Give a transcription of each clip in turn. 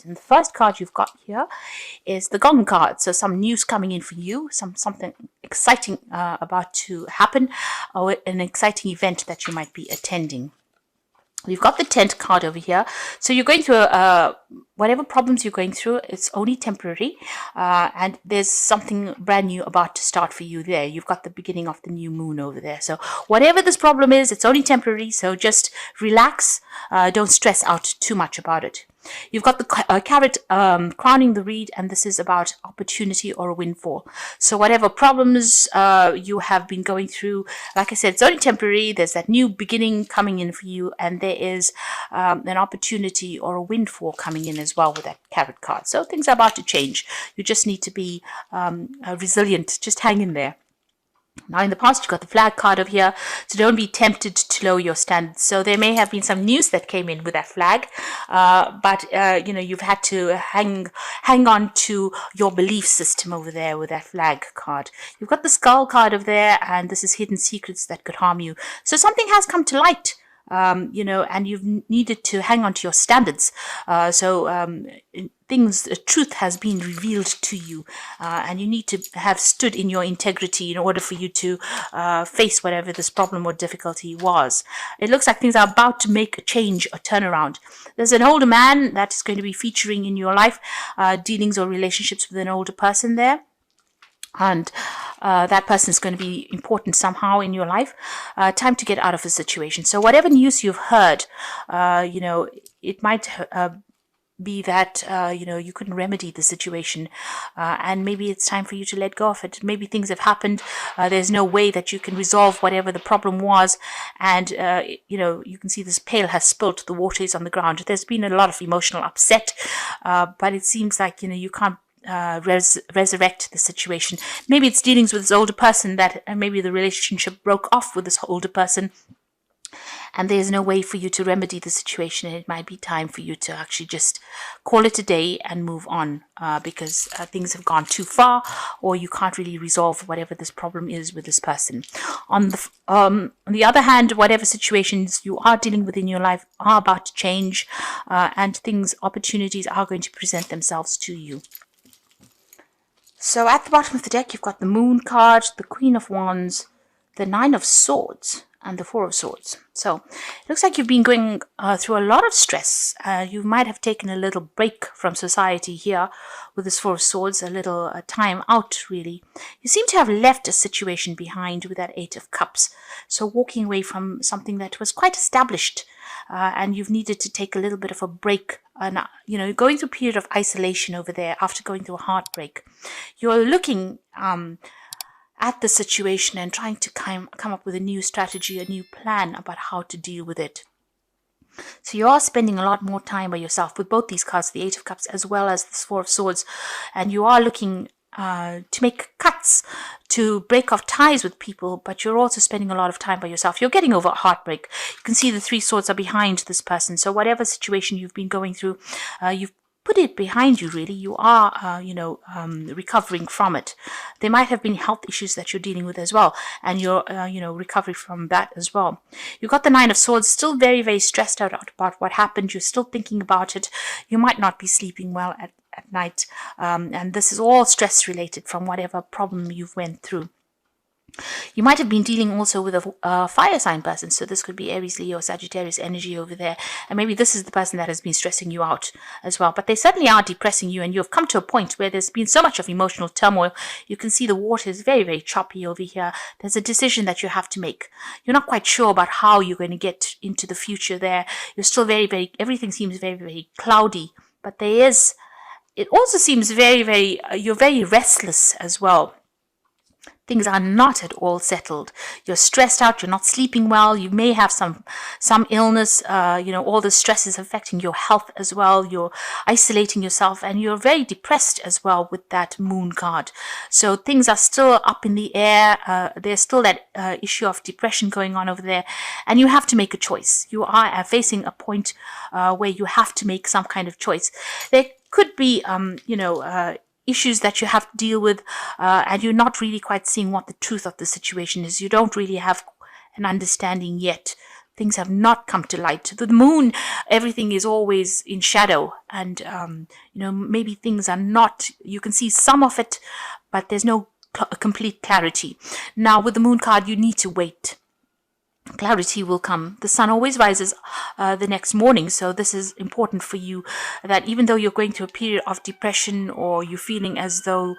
event. And the first card you've got here is the Gong card. So some news coming in for you, something exciting about to happen, or an exciting event that you might be attending. We've got the 10th card over here. So you're going through whatever problems you're going through, it's only temporary. And there's something brand new about to start for you there. You've got the beginning of the new moon over there. So whatever this problem is, it's only temporary. So just relax. Don't stress out too much about it. You've got the carrot crowning the reed, and this is about opportunity or a windfall. So whatever problems you have been going through, like I said, it's only temporary. There's that new beginning coming in for you, and there is an opportunity or a windfall coming in as well with that carrot card. So things are about to change. You just need to be resilient. Just hang in there. Now, in the past, you've got the flag card over here, so don't be tempted to lower your standards. So there may have been some news that came in with that flag, but you've had to hang on to your belief system over there with that flag card. You've got the skull card over there, and this is hidden secrets that could harm you. So something has come to light. And you've needed to hang on to your standards. Truth has been revealed to you, and you need to have stood in your integrity in order for you to face whatever this problem or difficulty was. It looks like things are about to make a change, a turnaround. There's an older man that is going to be featuring in your life, dealings or relationships with an older person there. And that person is going to be important somehow in your life. Time to get out of a situation. So whatever news you've heard, it might be that, you couldn't remedy the situation. And maybe it's time for you to let go of it. Maybe things have happened. There's no way that you can resolve whatever the problem was. And, you can see this pail has spilt. The water is on the ground. There's been a lot of emotional upset. But it seems like, you can't resurrect the situation. Maybe it's dealings with this older person that maybe the relationship broke off with this older person, and there's no way for you to remedy the situation. It might be time for you to actually just call it a day and move on, because things have gone too far, or you can't really resolve whatever this problem is with this person. On the other hand, whatever situations you are dealing with in your life are about to change, and opportunities are going to present themselves to you. So at the bottom of the deck, you've got the Moon card, the Queen of Wands, the Nine of Swords, and the Four of Swords. So it looks like you've been going through a lot of stress. You might have taken a little break from society here with this Four of Swords, a little time out, really. You seem to have left a situation behind with that Eight of Cups. So walking away from something that was quite established, and you've needed to take a little bit of a break. And, going through a period of isolation over there after going through a heartbreak. You're looking at the situation and trying to come up with a new strategy, a new plan about how to deal with it. So you are spending a lot more time by yourself with both these cards, the Eight of Cups as well as this Four of Swords, and you are looking to make cuts, to break off ties with people, but you're also spending a lot of time by yourself. You're getting over a heartbreak. You can see the Three Swords are behind this person. So whatever situation you've been going through, you've put it behind you, really. You are, recovering from it. There might have been health issues that you're dealing with as well, and you're, recovering from that as well. You've got the Nine of Swords, still very, very stressed out about what happened. You're still thinking about it. You might not be sleeping well at night, and this is all stress related from whatever problem you've went through. You might have been dealing also with a fire sign person, so this could be Aries, Leo, Sagittarius energy over there, and maybe this is the person that has been stressing you out as well, but they certainly are depressing you, and you've come to a point where there's been so much of emotional turmoil. You can see the water is very, very choppy over here. There's a decision that you have to make. You're not quite sure about how you're going to get into the future there. You're still very, very, everything seems very, very cloudy, but it also seems very, very, you're very restless as well. Things are not at all settled. You're stressed out. You're not sleeping well. You may have some illness. All the stress is affecting your health as well. You're isolating yourself, and you're very depressed as well with that Moon card. So things are still up in the air. There's still that issue of depression going on over there, and you have to make a choice. You are facing a point where you have to make some kind of choice. There could be, issues that you have to deal with, and you're not really quite seeing what the truth of the situation is. You don't really have an understanding yet things have not come to light. The moon, everything is always in shadow, and maybe things are not, you can see some of it, but there's no complete clarity. Now with the moon card, you need to wait. Clarity will come. The sun always rises the next morning, so this is important for you, that even though you're going through a period of depression, or you're feeling as though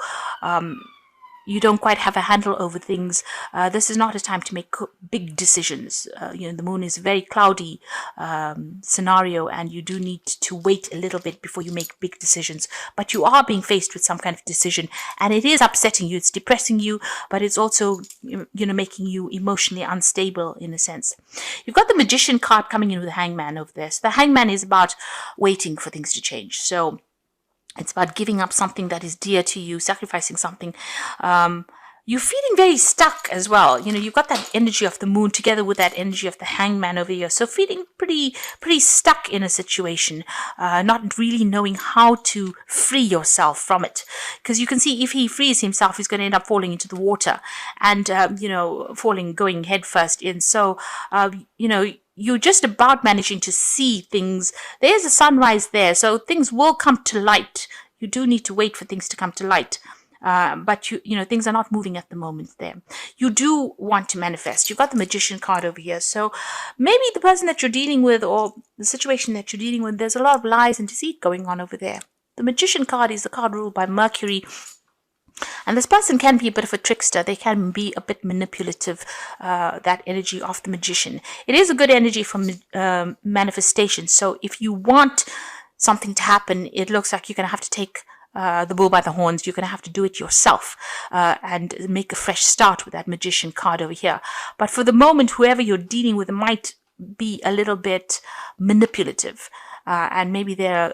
you don't quite have a handle over things, this is not a time to make big decisions. The moon is a very cloudy scenario, and you do need to wait a little bit before you make big decisions. But you are being faced with some kind of decision, and it is upsetting you, it's depressing you, but it's also making you emotionally unstable in a sense. You've got the Magician card coming in with the Hangman over there. So the Hangman is about waiting for things to change. So it's about giving up something that is dear to you, sacrificing something. You're feeling very stuck as well. You've got that energy of the moon together with that energy of the Hangman over here. So feeling pretty stuck in a situation, not really knowing how to free yourself from it. Because you can see if he frees himself, he's going to end up falling into the water and, going head first in. So, you're just about managing to see things. There's a sunrise there, so things will come to light. You do need to wait for things to come to light. But things are not moving at the moment there. You do want to manifest. You've got the Magician card over here. So maybe the person that you're dealing with, or the situation that you're dealing with, there's a lot of lies and deceit going on over there. The Magician card is the card ruled by Mercury. And this person can be a bit of a trickster. They can be a bit manipulative, that energy of the Magician. It is a good energy for manifestation. So if you want something to happen, it looks like you're going to have to take the bull by the horns. You're going to have to do it yourself and make a fresh start with that Magician card over here. But for the moment, whoever you're dealing with might be a little bit manipulative. And maybe they're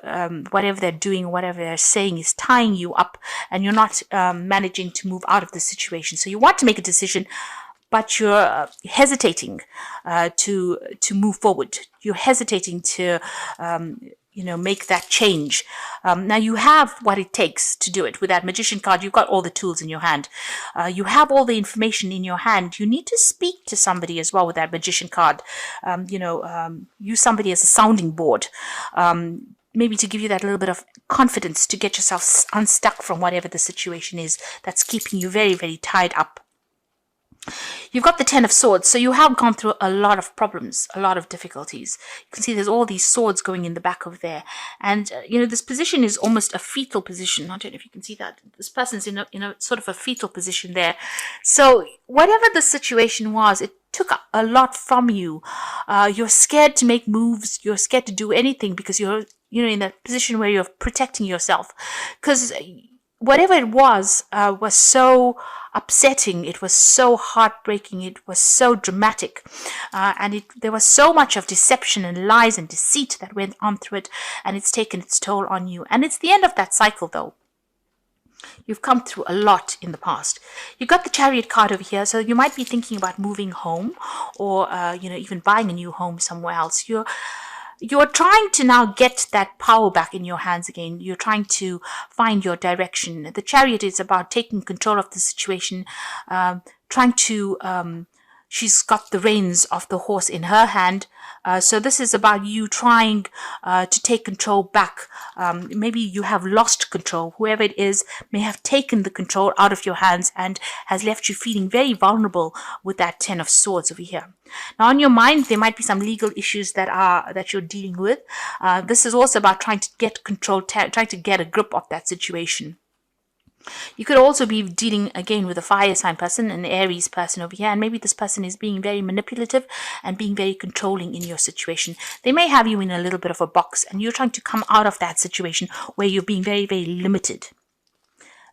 whatever they're doing, whatever they're saying is tying you up, and you're not managing to move out of the situation. So you want to make a decision, but you're hesitating to move forward. You're hesitating to make that change. Now you have what it takes to do it. With that Magician card, you've got all the tools in your hand. You have all the information in your hand. You need to speak to somebody as well with that Magician card. Use somebody as a sounding board. Maybe to give you that little bit of confidence to get yourself unstuck from whatever the situation is that's keeping you very, very tied up. You've got the Ten of Swords, so you have gone through a lot of problems, a lot of difficulties. You can see there's all these swords going in the back of there. And, this position is almost a fetal position. I don't know if you can see that. This person's in a sort of a fetal position there. So whatever the situation was, it took a lot from you. You're scared to make moves. You're scared to do anything because you're in that position where you're protecting yourself. Because whatever it was so upsetting, it was so heartbreaking, it was so dramatic, and there was so much of deception and lies and deceit that went on through it, and it's taken its toll on you. And it's the end of that cycle, though. You've come through a lot in the past. You've got the Chariot card over here, so you might be thinking about moving home, or even buying a new home somewhere else. You're trying to now get that power back in your hands again. You're trying to find your direction. The Chariot is about taking control of the situation, trying to, she's got the reins of the horse in her hand. So this is about you trying to take control back. Maybe you have lost control. Whoever it is may have taken the control out of your hands and has left you feeling very vulnerable with that Ten of Swords over here. Now, on your mind, there might be some legal issues that you're dealing with. This is also about trying to get control, trying to get a grip of that situation. You could also be dealing again with a fire sign person, an Aries person over here, and maybe this person is being very manipulative and being very controlling in your situation. They may have you in a little bit of a box, and you're trying to come out of that situation where you're being very, very limited.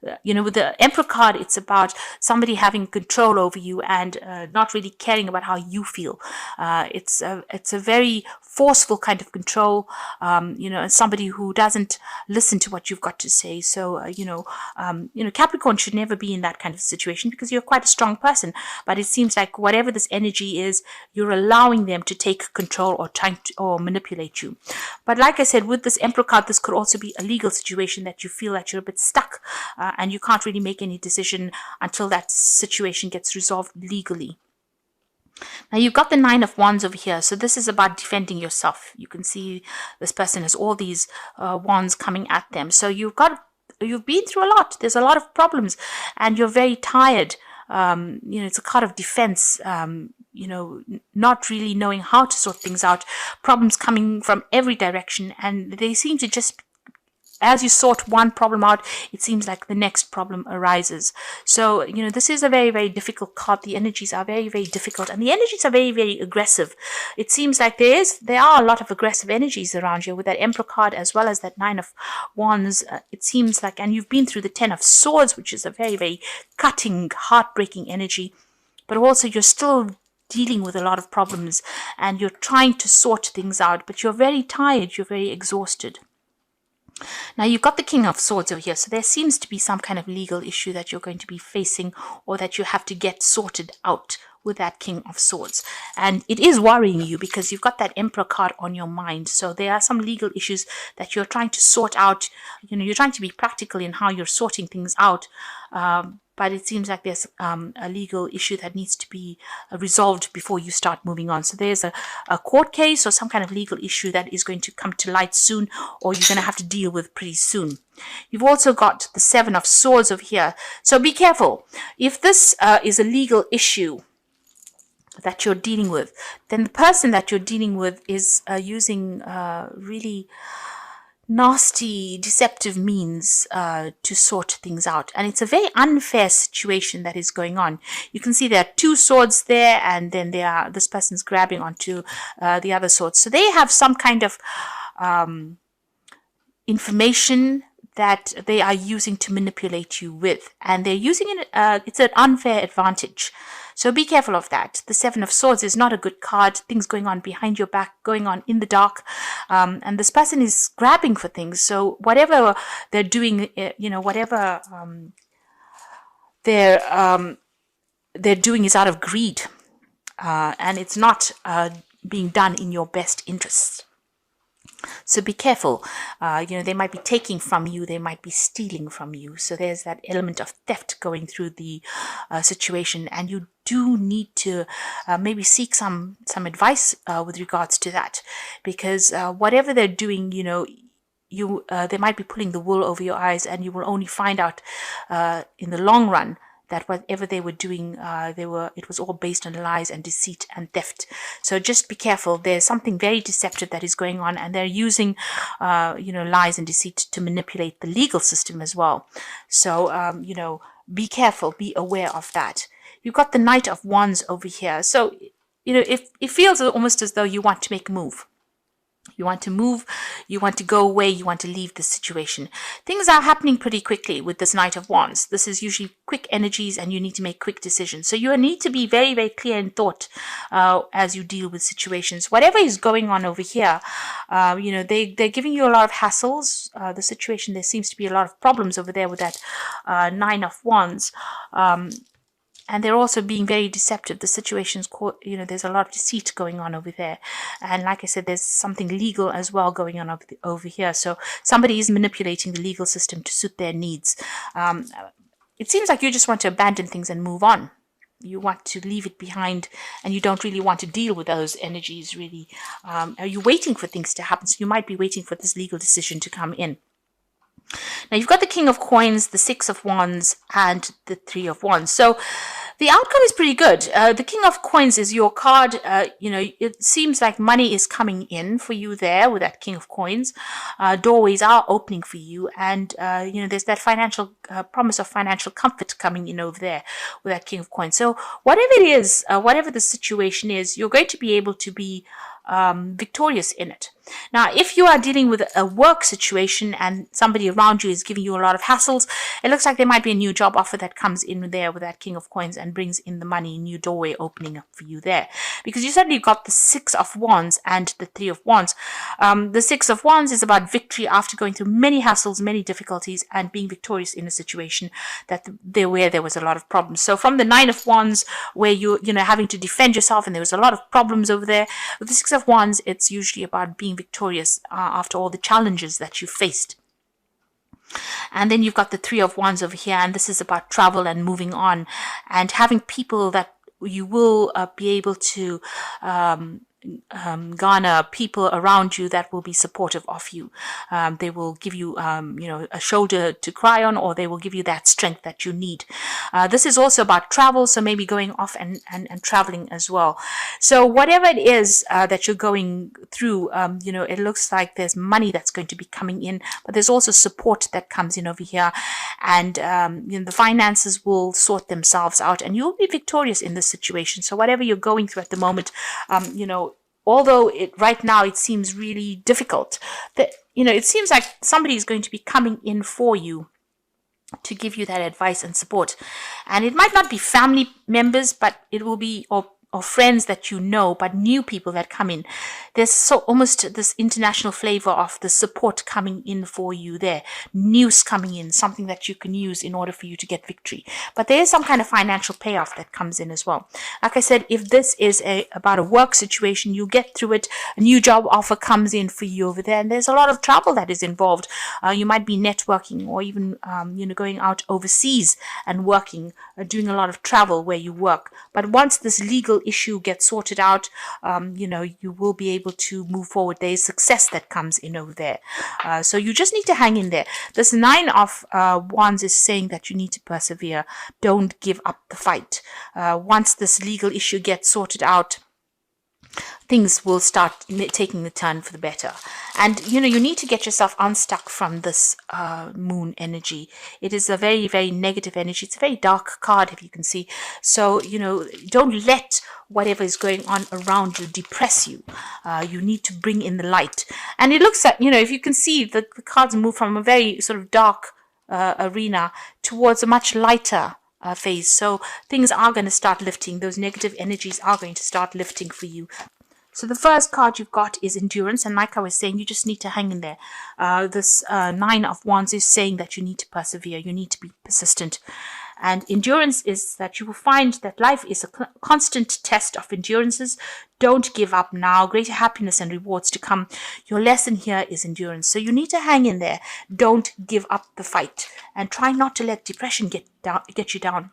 With the Emperor card, it's about somebody having control over you and not really caring about how you feel. It's a very forceful kind of control, and somebody who doesn't listen to what you've got to say. So, Capricorn should never be in that kind of situation because you're quite a strong person. But it seems like whatever this energy is, you're allowing them to take control or manipulate you. But like I said, with this Emperor card, this could also be a legal situation that you feel that you're a bit stuck. And you can't really make any decision until that situation gets resolved legally. Now you've got the Nine of Wands over here. So this is about defending yourself. You can see this person has all these wands coming at them. So you've been through a lot. There's a lot of problems and you're very tired. It's a card of defense, not really knowing how to sort things out, problems coming from every direction, and they seem to just, as you sort one problem out, it seems like the next problem arises. So, this is a very, very difficult card. The energies are very, very difficult, and the energies are very, very aggressive. It seems like there are a lot of aggressive energies around you with that Emperor card as well as that Nine of Wands. It seems like, and you've been through the Ten of Swords, which is a very, very cutting, heartbreaking energy, but also you're still dealing with a lot of problems and you're trying to sort things out, but you're very tired, you're very exhausted. Now you've got the King of Swords over here, so there seems to be some kind of legal issue that you're going to be facing or that you have to get sorted out with that King of Swords. And it is worrying you because you've got that Emperor card on your mind. So there are some legal issues that you're trying to sort out. You're trying to be practical in how you're sorting things out. But it seems like there's a legal issue that needs to be resolved before you start moving on. So there's a court case or some kind of legal issue that is going to come to light soon, or you're going to have to deal with pretty soon. You've also got the Seven of Swords over here. So be careful. If this is a legal issue that you're dealing with, then the person that you're dealing with is using really nasty, deceptive means to sort things out. And it's a very unfair situation that is going on. You can see there are two swords there, and then this person's grabbing onto the other sword. So they have some kind of information that they are using to manipulate you with. And they're using it, it's an unfair advantage. So be careful of that. The Seven of Swords is not a good card. Things going on behind your back, going on in the dark. And this person is grabbing for things. So whatever they're doing, whatever they're doing is out of greed. And it's not being done in your best interests. So be careful. They might be taking from you. They might be stealing from you. So there's that element of theft going through the situation. And you do need to maybe seek some advice with regards to that. Because whatever they're doing, they might be pulling the wool over your eyes, and you will only find out in the long run that whatever they were doing, it was all based on lies and deceit and theft. So just be careful. There's something very deceptive that is going on, and they're using, lies and deceit to manipulate the legal system as well. So, be careful, be aware of that. You've got the Knight of Wands over here. So, it feels almost as though you want to make a move. You want to move, you want to go away, you want to leave this situation. Things are happening pretty quickly with this Knight of Wands. This is usually quick energies and you need to make quick decisions. So you need to be very, very clear in thought as you deal with situations. Whatever is going on over here, they're giving you a lot of hassles. The situation, there seems to be a lot of problems over there with that Nine of Wands. And they're also being very deceptive. The situation's, there's a lot of deceit going on over there. And like I said, there's something legal as well going on over here. So somebody is manipulating the legal system to suit their needs. It seems like you just want to abandon things and move on. You want to leave it behind, and you don't really want to deal with those energies, really. Are you waiting for things to happen? So you might be waiting for this legal decision to come in. Now, you've got the King of Coins, the Six of Wands, and the Three of Wands. So the outcome is pretty good. The King of Coins is your card. It seems like money is coming in for you there with that King of Coins. Doorways are opening for you. And, there's that financial promise of financial comfort coming in over there with that King of Coins. So whatever it is, whatever the situation is, you're going to be able to be victorious in it. Now, if you are dealing with a work situation and somebody around you is giving you a lot of hassles, it looks like there might be a new job offer that comes in there with that King of Coins and brings in the money, new doorway opening up for you there. Because you certainly got the Six of Wands and the Three of Wands. The Six of Wands is about victory after going through many hassles, many difficulties, and being victorious in a situation where there was a lot of problems. So from the Nine of Wands, where you're having to defend yourself and there was a lot of problems over there, with the Six of Wands, it's usually about being victorious after all the challenges that you faced. And then you've got the Three of Wands over here, and this is about travel and moving on and having people that you will be able to garner people around you that will be supportive of you. They will give you, a shoulder to cry on, or they will give you that strength that you need. This is also about travel, so maybe going off and traveling as well. So whatever it is that you're going through, it looks like there's money that's going to be coming in, but there's also support that comes in over here, and the finances will sort themselves out, and you'll be victorious in this situation. So whatever you're going through at the moment, although right now it seems really difficult, that it seems like somebody is going to be coming in for you to give you that advice and support. And it might not be family members, but it will be or friends that you know, but new people that come in. There's so almost this international flavor of the support coming in for you there. News coming in, something that you can use in order for you to get victory. But there is some kind of financial payoff that comes in as well. Like I said, if this is about a work situation, you get through it. A new job offer comes in for you over there, and there's a lot of travel that is involved. You might be networking, or even going out overseas and working, doing a lot of travel where you work. But once this legal issue gets sorted out, you will be able to move forward. There is success that comes in over there. So you just need to hang in there. This 9 of Wands is saying that you need to persevere. Don't give up the fight. Once this legal issue gets sorted out, things will start taking the turn for the better. And, you need to get yourself unstuck from this moon energy. It is a very, very negative energy. It's a very dark card, if you can see. So, don't let whatever is going on around you depress you. You need to bring in the light. And it looks at, if you can see, the cards move from a very sort of dark arena towards a much lighter phase. So things are going to start lifting. Those negative energies are going to start lifting for you. So the first card you've got is endurance, and like I was saying, you just need to hang in there. This 9 of Wands is saying that you need to persevere, you need to be persistent. And endurance is that you will find that life is a constant test of endurances. Don't give up now. Greater happiness and rewards to come. Your lesson here is endurance. So you need to hang in there. Don't give up the fight, and try not to let depression get you down.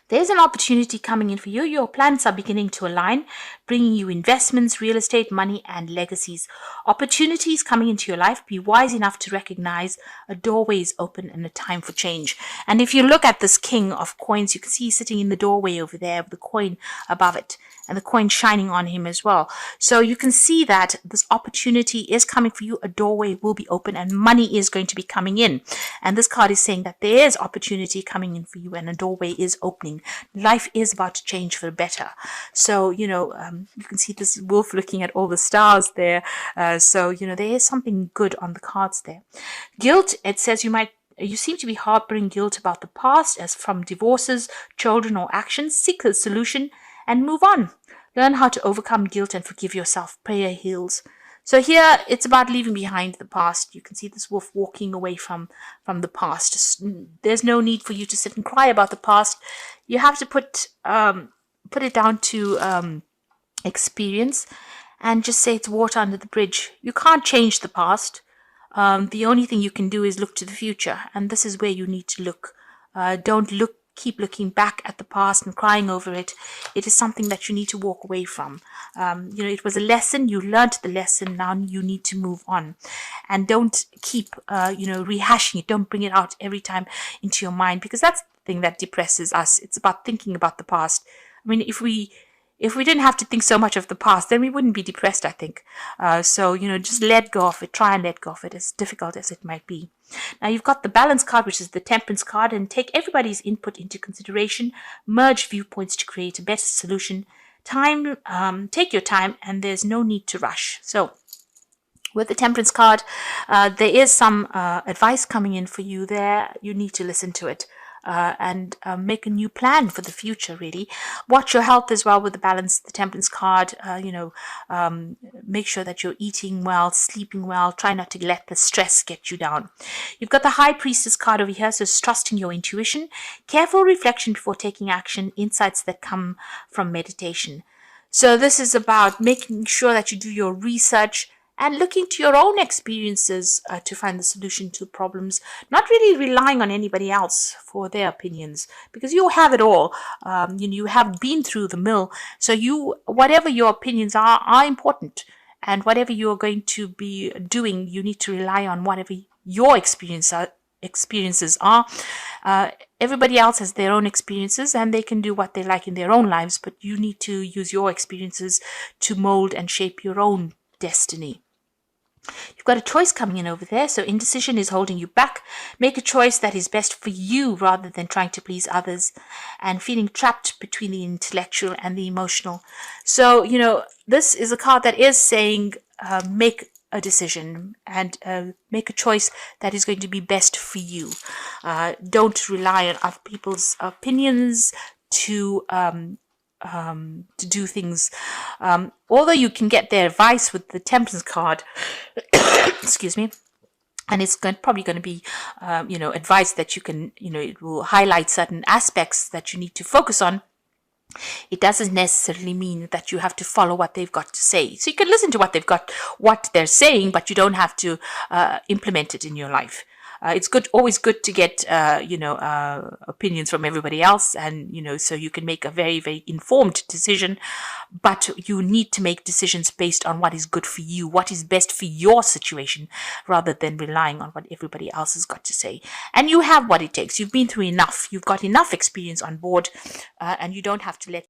There's an opportunity coming in for you. Your planets are beginning to align, bringing you investments, real estate, money, and legacies. Opportunities coming into your life. Be wise enough to recognize a doorway is open and a time for change. And if you look at this King of Coins, you can see he's sitting in the doorway over there with the coin above it, and the coin shining on him as well. So you can see that this opportunity is coming for you. A doorway will be open, and money is going to be coming in. And this card is saying that there is opportunity coming in for you, and a doorway is opening. Life is about to change for the better. So, you can see this wolf looking at all the stars there. So, there is something good on the cards there. Guilt, it says you seem to be harboring guilt about the past, as from divorces, children, or actions. Seek a solution and move on. Learn how to overcome guilt and forgive yourself. Prayer heals. So here it's about leaving behind the past. You can see this wolf walking away from the past. There's no need for you to sit and cry about the past. You have to put it down to experience and just say it's water under the bridge. You can't change the past. The only thing you can do is look to the future, and this is where you need to look. Don't keep looking back at the past and crying over it. It is something that you need to walk away from. It was a lesson. You learned the lesson. Now you need to move on, and don't keep rehashing it. Don't bring it out every time into your mind, because that's the thing that depresses us. It's about thinking about the past. I mean, if we didn't have to think so much of the past, then we wouldn't be depressed, I think. So just let go of it. Try and let go of it, as difficult as it might be. Now you've got the Balance card, which is the Temperance card, and take everybody's input into consideration. Merge viewpoints to create a better solution. Take your time, and there's no need to rush. So with the Temperance card, there is some advice coming in for you there. You need to listen to it. And make a new plan for the future, really. Watch your health as well with the Balance, the Temperance card. Make sure that you're eating well, sleeping well. Try not to let the stress get you down. You've got the High Priestess card over here, so it's trusting your intuition. Careful reflection before taking action. Insights that come from meditation. So this is about making sure that you do your research and looking to your own experiences to find the solution to problems, not really relying on anybody else for their opinions, because you have it all. You have been through the mill, so whatever your opinions are important, and whatever you're going to be doing, you need to rely on whatever your experiences are. Everybody else has their own experiences and they can do what they like in their own lives, but you need to use your experiences to mold and shape your own destiny. You've got a choice coming in over there, so indecision is holding you back. Make a choice that is best for you rather than trying to please others, and feeling trapped between the intellectual and the emotional. So, this is a card that is saying make a decision and make a choice that is going to be best for you. Don't rely on other people's opinions to do things. Although you can get their advice with the Temperance card, excuse me, and it's probably going to be, advice that you can, it will highlight certain aspects that you need to focus on. It doesn't necessarily mean that you have to follow what they've got to say. So you can listen to what they're saying, but you don't have to implement it in your life. It's always good to get, opinions from everybody else, and, so you can make a very, very informed decision, but you need to make decisions based on what is good for you, what is best for your situation, rather than relying on what everybody else has got to say. And you have what it takes. You've been through enough. You've got enough experience on board, and you don't have to let